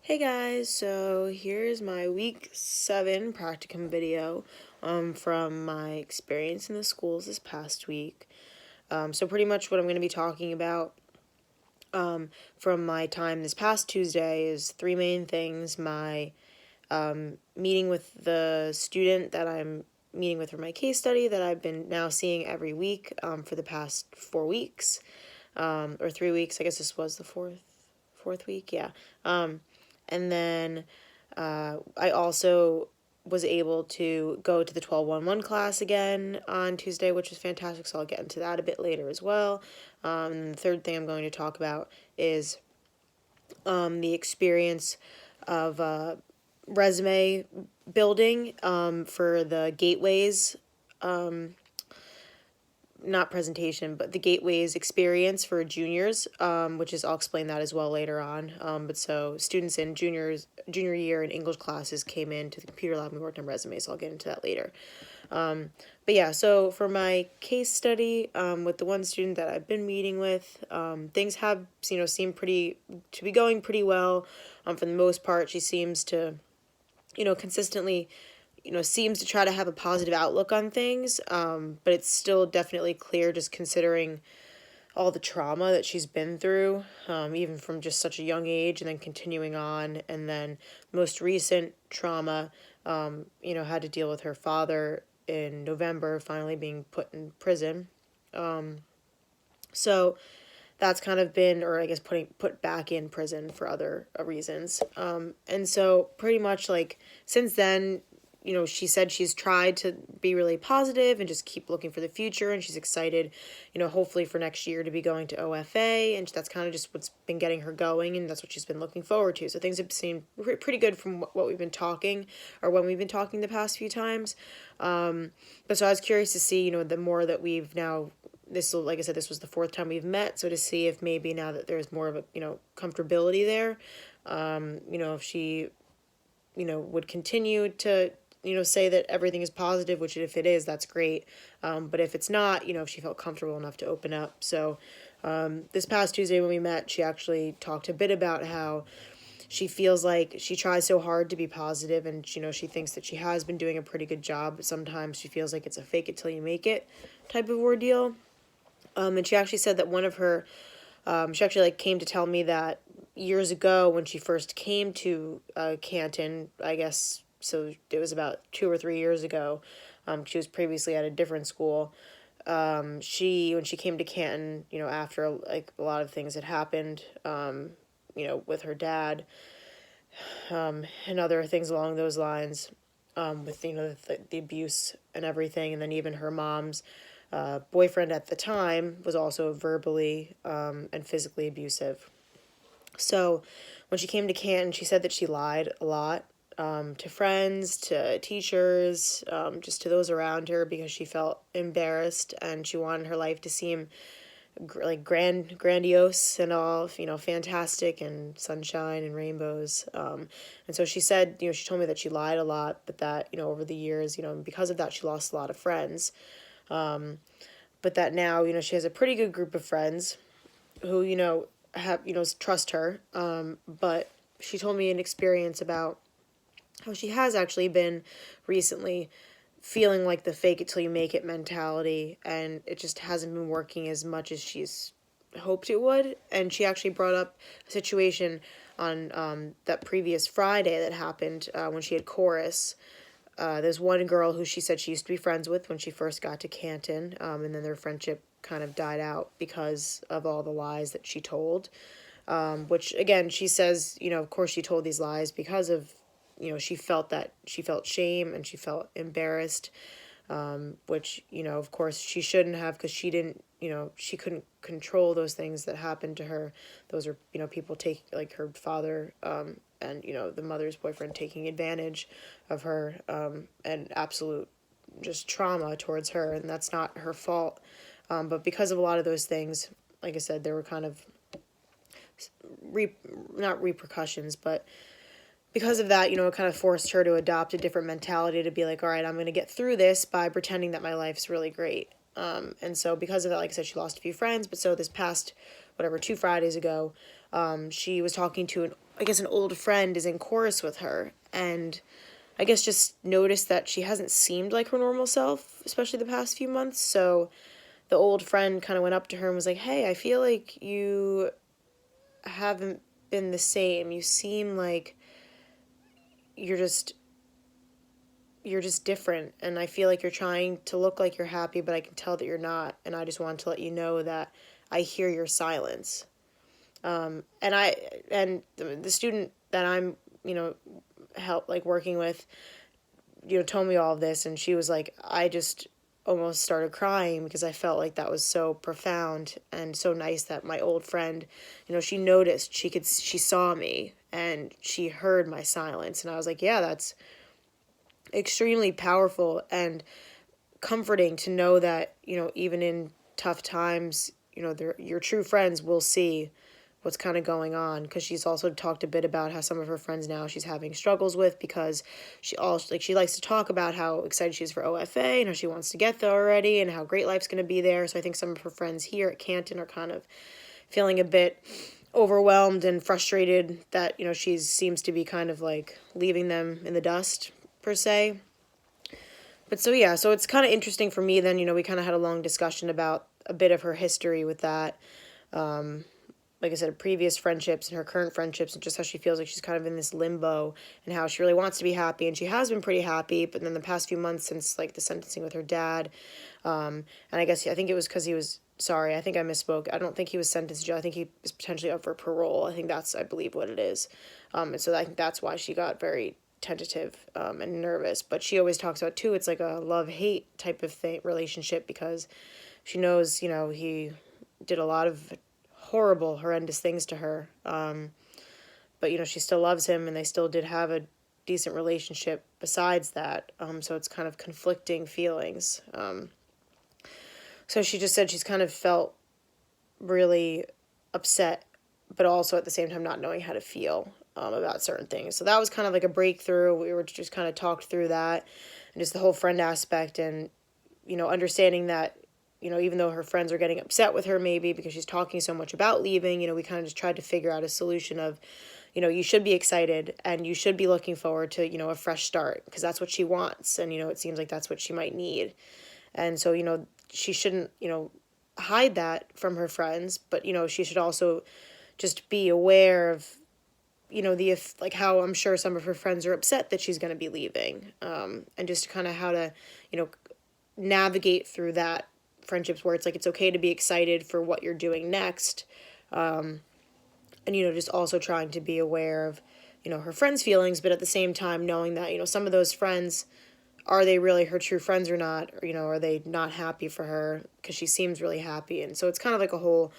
Hey guys, so here's my week 7 practicum video from my experience in the schools this past week. So pretty much what I'm going to be talking about from my time this past Tuesday is three main things. My meeting with the student that I'm meeting with for my case study that I've been now seeing every week for the past 4 weeks, or 3 weeks. I guess this was the fourth week, yeah. And then I also was able to go to the 1211 class again on Tuesday, which was fantastic. So I'll get into that a bit later as well. And the third thing I'm going to talk about is the experience of resume building for the gateways, not presentation, but the Gateways experience for juniors, which is, I'll explain that as well later on. But so students in junior year in English classes came into the computer lab and we worked on resumes, so I'll get into that later. But yeah, so for my case study with the one student that I've been meeting with, things have, seemed to be going pretty well. For the most part, she seems to, consistently seems to try to have a positive outlook on things, but it's still definitely clear just considering all the trauma that she's been through, even from just such a young age and then continuing on. And then most recent trauma, had to deal with her father in November finally being put in prison. So that's kind of been, or I guess put back in prison for other reasons. And so pretty much like since then, she said she's tried to be really positive and just keep looking for the future, and she's excited, hopefully for next year to be going to OFA, and that's kind of just what's been getting her going, and that's what she's been looking forward to. So things have seemed pretty good from what we've been talking, or when we've been talking the past few times. But so I was curious to see, the more that we've now, like I said, this was the fourth time we've met, so to see if maybe now that there's more of a, comfortability there, if she, would continue to, say that everything is positive, which if it is, that's great. But if it's not, if she felt comfortable enough to open up. So this past Tuesday when we met, she actually talked a bit about how she feels like she tries so hard to be positive, and she thinks that she has been doing a pretty good job, but sometimes she feels like it's a fake it till you make it type of ordeal. And she actually said that one of her, she actually came to tell me that years ago when she first came to Canton, I guess, so it was about 2 or 3 years ago. She was previously at a different school. When she came to Canton, after a lot of things had happened, with her dad, and other things along those lines, with the abuse and everything, and then even her mom's boyfriend at the time was also verbally and physically abusive. So when she came to Canton, she said that she lied a lot, to friends, to teachers, just to those around her, because she felt embarrassed and she wanted her life to seem grandiose and all, fantastic and sunshine and rainbows. And so she said, she told me that she lied a lot, but that, over the years, because of that, she lost a lot of friends. But that now, she has a pretty good group of friends who, have, trust her. But she told me an experience about how she has actually been recently feeling like the fake it till you make it mentality, and it just hasn't been working as much as she's hoped it would. And she actually brought up a situation on that previous Friday that happened when she had chorus. There's one girl who she said she used to be friends with when she first got to Canton, and then their friendship kind of died out because of all the lies that she told. Which, again, she says, of course she told these lies because of, she felt shame and she felt embarrassed, which, of course she shouldn't have, because she didn't, she couldn't control those things that happened to her. Those are, people take, like her father, and, the mother's boyfriend taking advantage of her, and absolute just trauma towards her, and that's not her fault. But because of a lot of those things, like I said, there were kind of not repercussions, but because of that, it kind of forced her to adopt a different mentality, to be like, all right, I'm going to get through this by pretending that my life's really great. And so because of that, like I said, she lost a few friends. But so this past, 2 Fridays ago, she was talking to I guess an old friend is in chorus with her, and I guess just noticed that she hasn't seemed like her normal self, especially the past few months. So the old friend kind of went up to her and was like, "Hey, I feel like you haven't been the same. You seem like you're just you're just different, and I feel like you're trying to look like you're happy, but I can tell that you're not, and I just want to let you know that I hear your silence." And the student that I'm, help like working with, told me all of this, and she was like, I just almost started crying because I felt like that was so profound and so nice that my old friend, she noticed, she saw me and she heard my silence. And I was like, yeah, that's extremely powerful and comforting to know that, even in tough times, your true friends will see what's kind of going on, because she's also talked a bit about how some of her friends now she's having struggles with, because she likes to talk about how excited she is for OFA and how she wants to get there already and how great life's going to be there. So I think some of her friends here at Canton are kind of feeling a bit overwhelmed and frustrated that she seems to be kind of like leaving them in the dust per se. But so yeah, so it's kind of interesting for me then, we kind of had a long discussion about a bit of her history with that. Like I said, previous friendships and her current friendships, and just how she feels like she's kind of in this limbo, and how she really wants to be happy, and she has been pretty happy, but then the past few months since like the sentencing with her dad, and I think it was because he was, sorry, I think I misspoke. I don't think he was sentenced to jail. I think he was potentially up for parole. I believe what it is. And so I think that's why she got very tentative and nervous. But she always talks about too, it's like a love-hate type of thing, relationship, because she knows, he did a lot of horrible, horrendous things to her. But, she still loves him, and they still did have a decent relationship besides that. So it's kind of conflicting feelings. So she just said she's kind of felt really upset, but also at the same time not knowing how to feel about certain things. So that was kind of like a breakthrough. We were just kind of talked through that, and just the whole friend aspect, and, understanding that, even though her friends are getting upset with her maybe because she's talking so much about leaving, we kind of just tried to figure out a solution of, you should be excited and you should be looking forward to, a fresh start, because that's what she wants. And, it seems like that's what she might need. And so, she shouldn't, hide that from her friends, but, she should also just be aware of, like how I'm sure some of her friends are upset that she's going to be leaving, and just kind of how to, navigate through that friendships where it's like it's okay to be excited for what you're doing next, and just also trying to be aware of her friends' feelings, but at the same time knowing that some of those friends, are they really her true friends or not, or are they not happy for her, because she seems really happy. And so it's kind of like a whole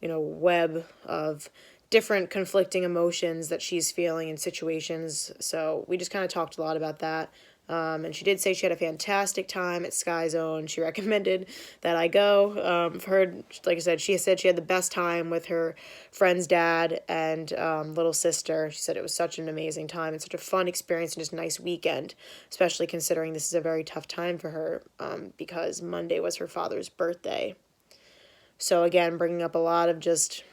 web of different conflicting emotions that she's feeling in situations. So we just kind of talked a lot about that. And she did say she had a fantastic time at Sky Zone. She recommended that I go. Heard, like I said, she had the best time with her friend's dad and little sister. She said it was such an amazing time and such a fun experience and just a nice weekend, especially considering this is a very tough time for her, because Monday was her father's birthday. So again, bringing up a lot of just,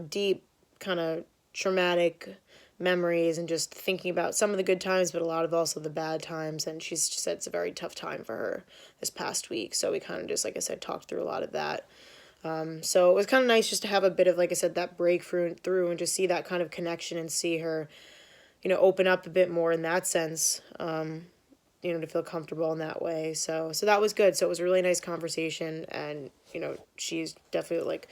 deep kind of traumatic memories, and just thinking about some of the good times, but a lot of also the bad times. And she said it's a very tough time for her this past week. So we kind of just, like I said, talked through a lot of that. So it was kind of nice just to have a bit of, like I said, that breakthrough through, and just see that kind of connection and see her, open up a bit more in that sense, to feel comfortable in that way. So that was good. So it was a really nice conversation, and, she's definitely like,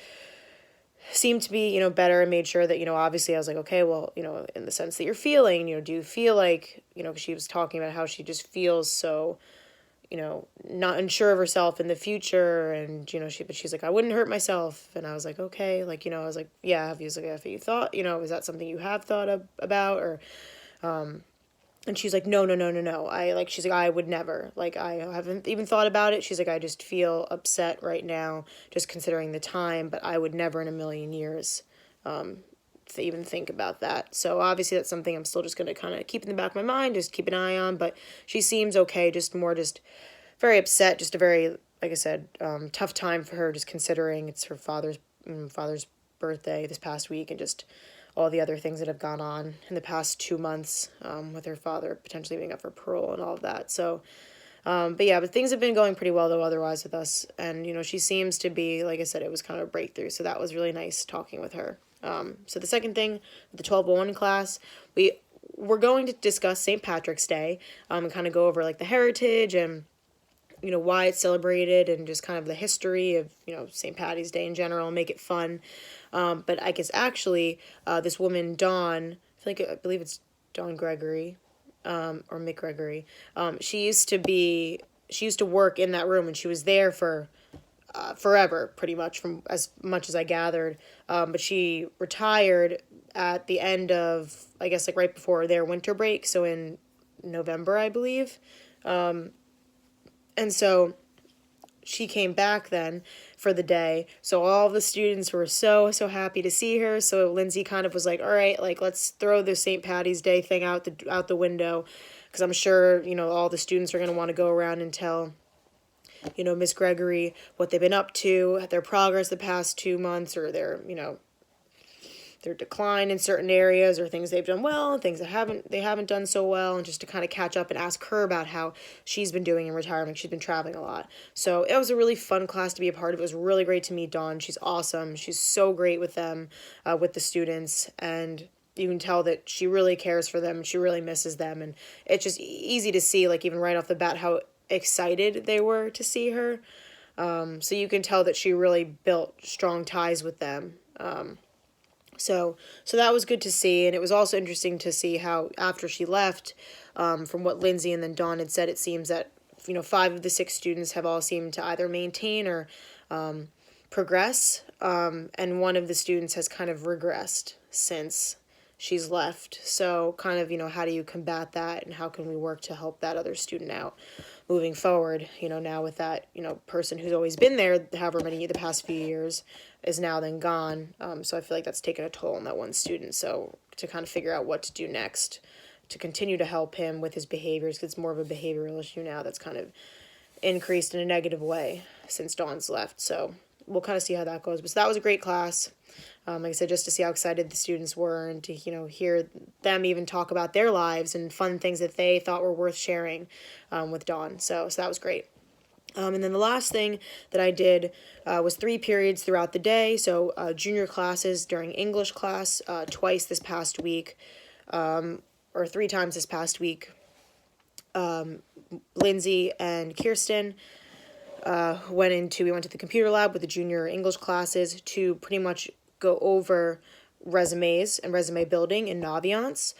seemed to be, better, and made sure that, obviously I was like, okay, well, in the sense that you're feeling, do you feel like, 'cause she was talking about how she just feels so, not unsure of herself in the future. And, but she's like, I wouldn't hurt myself. And I was like, okay, like, I was like, yeah, have you thought, is that something you have thought about, or, and she's like, no. She's like, I would never, like, I haven't even thought about it. She's like, I just feel upset right now, just considering the time, but I would never in a million years, to even think about that. So obviously that's something I'm still just going to kind of keep in the back of my mind, just keep an eye on, but she seems okay, just very upset, just a very, like I said, tough time for her, just considering it's her father's birthday this past week, and just all the other things that have gone on in the past 2 months, with her father potentially being up for parole and all of that. So, but yeah, but things have been going pretty well though otherwise with us. And, she seems to be, like I said, it was kind of a breakthrough. So that was really nice talking with her. So the second thing, the 1201 class, we're going to discuss St. Patrick's Day, and kind of go over like the heritage and, why it's celebrated and just kind of the history of, St. Patty's Day in general and make it fun. But I guess actually, this woman, Dawn, I believe it's Dawn Gregory, or Mick Gregory. She used to work in that room, and she was there for forever, pretty much, from as much as I gathered. But she retired at the end of, I guess, like right before their winter break, so in November, I believe. And so she came back then for the day. So all the students were so happy to see her. So Lindsay kind of was like, all right, like let's throw the St. Patty's Day thing out the window, because I'm sure, all the students are going to want to go around and tell, Miss Gregory what they've been up to, their progress the past 2 months, or their decline in certain areas, or things they've done well and things that they haven't done so well, and just to kind of catch up and ask her about how she's been doing in retirement. She's been traveling a lot. So it was a really fun class to be a part of. It was really great to meet Dawn. She's awesome. She's so great with them, with the students, and you can tell that she really cares for them. She really misses them, and it's just easy to see, like even right off the bat, how excited they were to see her. So you can tell that she really built strong ties with them. So that was good to see, and it was also interesting to see how after she left, from what Lindsay and then Dawn had said, it seems that 5 of the 6 students have all seemed to either maintain or progress, and one of the students has kind of regressed since she's left. So kind of, how do you combat that, and how can we work to help that other student out moving forward, now with that, person who's always been there, however many, the past few years, is now then gone. So I feel like that's taken a toll on that one student. So to kind of figure out what to do next to continue to help him with his behaviors, because it's more of a behavioral issue now that's kind of increased in a negative way since Dawn's left. So we'll kind of see how that goes. But so that was a great class. Like I said, just to see how excited the students were, and to, hear them even talk about their lives and fun things that they thought were worth sharing, with Dawn. So that was great. And then the last thing that I did was 3 periods throughout the day. So junior classes during English class, twice this past week, or 3 times this past week. Lindsay and Kirsten we went to the computer lab with the junior English classes to pretty much go over resumes and resume building and Naviance,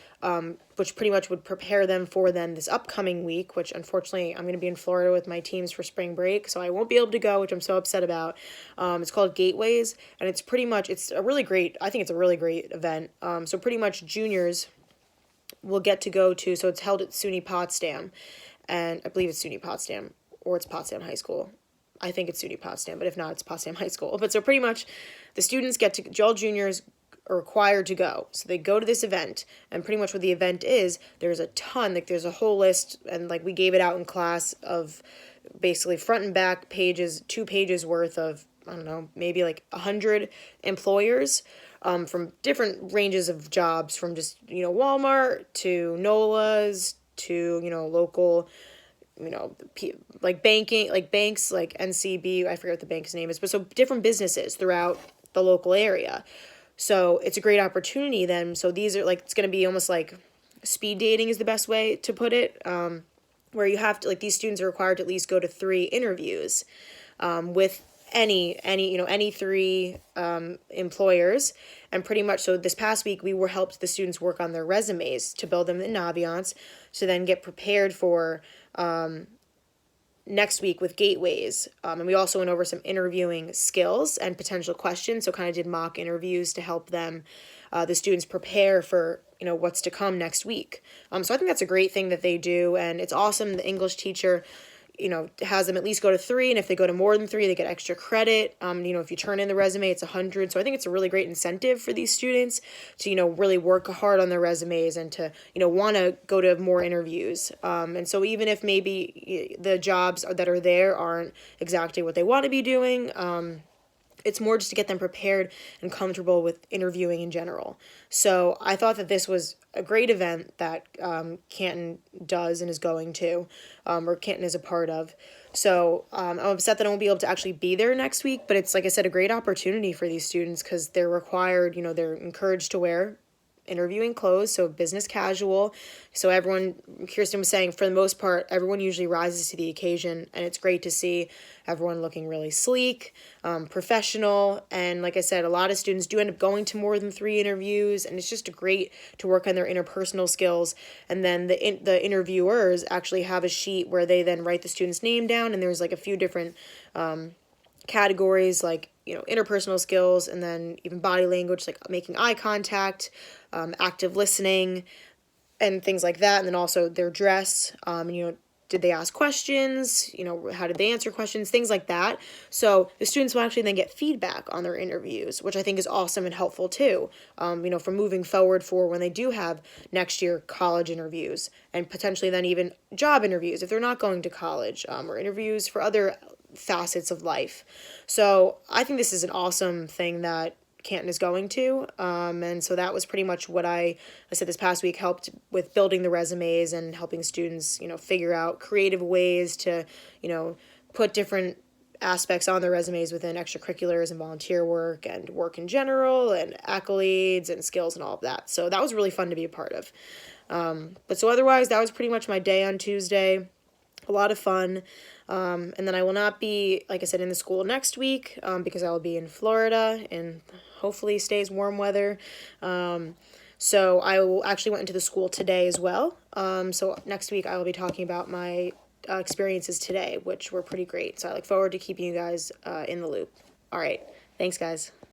which pretty much would prepare them for then this upcoming week, which unfortunately I'm going to be in Florida with my teams for spring break, so I won't be able to go, which I'm so upset about. It's called Gateways, and it's a really great event. So pretty much juniors will get to go to, so it's held at SUNY Potsdam, and I believe it's SUNY Potsdam, or it's Potsdam High School. I think it's SUNY Potsdam, but if not, it's Potsdam High School. But so pretty much the students all juniors are required to go. So they go to this event, and pretty much what the event is, there's a ton, like there's a whole list, and like we gave it out in class, of basically front and back pages, 2 pages worth of, I don't know, maybe like 100 employers, from different ranges of jobs, from just, Walmart to NOLA's to, local, like banking, like banks, like NCB, I forget what the bank's name is, but so different businesses throughout the local area. So it's a great opportunity then. So these are like, it's going to be almost like speed dating is the best way to put it, where you have to, like, these students are required to at least go to 3 interviews, with any 3 employers. And pretty much, so this past week we helped the students work on their resumes to build them in Naviance, to then get prepared for next week with Gateways. And we also went over some interviewing skills and potential questions, so kind of did mock interviews to help them, the students, prepare for, what's to come next week. So I think that's a great thing that they do, and it's awesome. The English teacher, has them at least go to 3, and if they go to more than 3, they get extra credit. If you turn in the resume, it's 100. So I think it's a really great incentive for these students to, really work hard on their resumes, and to, want to go to more interviews. And so even if maybe the jobs that are there aren't exactly what they want to be doing, it's more just to get them prepared and comfortable with interviewing in general. So I thought that this was a great event that Canton does and is going to, or Canton is a part of. So I'm upset that I won't be able to actually be there next week, but it's, like I said, a great opportunity for these students because they're required, they're encouraged to wear interviewing clothes, so business casual. So everyone, Kirsten was saying, for the most part, everyone usually rises to the occasion, and it's great to see everyone looking really sleek, professional, and like I said, a lot of students do end up going to more than 3 interviews, and it's just great to work on their interpersonal skills. And then the interviewers actually have a sheet where they then write the student's name down, and there's like a few different categories like interpersonal skills, and then even body language like making eye contact, active listening, and things like that. And then also their dress, did they ask questions, how did they answer questions, things like that. So the students will actually then get feedback on their interviews, which I think is awesome and helpful too, for moving forward for when they do have next year college interviews, and potentially then even job interviews if they're not going to college, or interviews for other facets of life. So I think this is an awesome thing that Canton is going to. And so that was pretty much what I said this past week, helped with building the resumes and helping students, figure out creative ways to, put different aspects on their resumes within extracurriculars and volunteer work and work in general and accolades and skills and all of that. So that was really fun to be a part of. But so otherwise, that was pretty much my day on Tuesday. A lot of fun. And then I will not be, like I said, in the school next week because I will be in Florida and hopefully stays warm weather. So I will actually went into the school today as well. So next week I will be talking about my experiences today, which were pretty great. So I look forward to keeping you guys in the loop. All right. Thanks, guys.